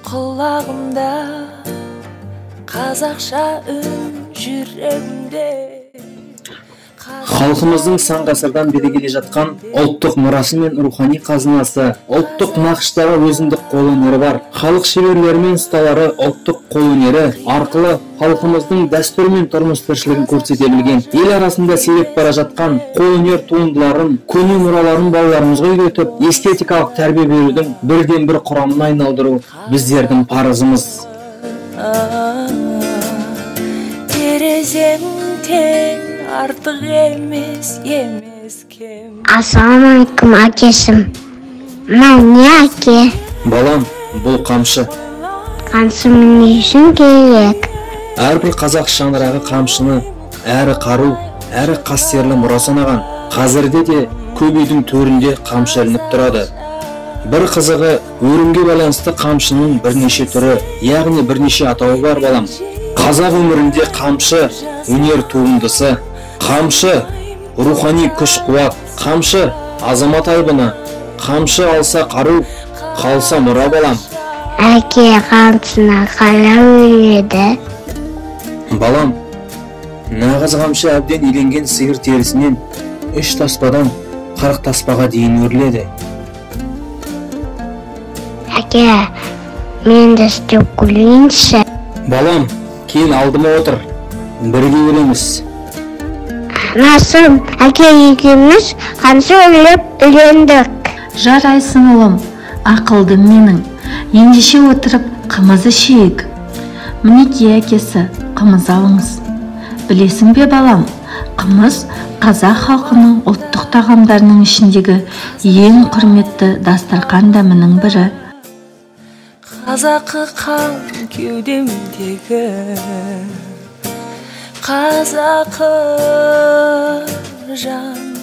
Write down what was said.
Құлағымда қазақша үн жүрегімде. Халқымыздың сан ғасырдан бері келе жатқан ұлттық мұрасы мен рухани қазынасы, ұлттық нақыштағы өзіндік қолөнері бар. Халық шеберлері мен ұсталары ұлттық қолөнері арқылы халқымыздың дәстүрі мен тұрмыс тіршілігін көрсете білген. Ел арасында сиреп бара жатқан қолөнер туындыларын, көне мұраларын балаларымызға үйретіп, эстетикалық тәрбие берудің бірден бір құрамына айналдыру біздердің парызымыз. Терезем тең артық емес кем. Ассалаумағалейкум, әкесім. Мынау не әке? Балам, бұл қамшы. Қамшы не үшін керек? Әрбір қазақ шаңырағы қамшыны әрі қару, әрі қастерлі мұра санаған. Қазірде де көп үйдің төрінде қамшы ілініп тұрады. Бір қызығы, өрімге байланысты қамшының бірнеше түрі, яғни бірнеше атауы бар, балам. Қазақ өмірінде қамшы өнер туындысы, қамшы рухани күш қуат, қамшы азамат айбыны, қамшы алса қару, қалса мұра, балам. Әке, қамшыны қалай өреді? Балам, нағыз қамшы әбден иленген сиыр терісінен 3 таспадан 40 таспаға дейін өріледі. Әке, мен де істеп көрейінші. Балам, кейін алдыма отыр, бірге өреміз. Насым, әке, екеуміз қамшы өрлеп үйлендік. Жарайсың ұлым, ақылдым менің. Ендеше отырып қымыз ішейік. Мінеки әкесі, қымыз алыңыз. Білесің бе балам, қымыз қазақ халқының ұлттық тағамдарының ішіндегі ең құрметті дастархан дәмінің бірі. Қазақы қан кеудемдегі, қазақы жан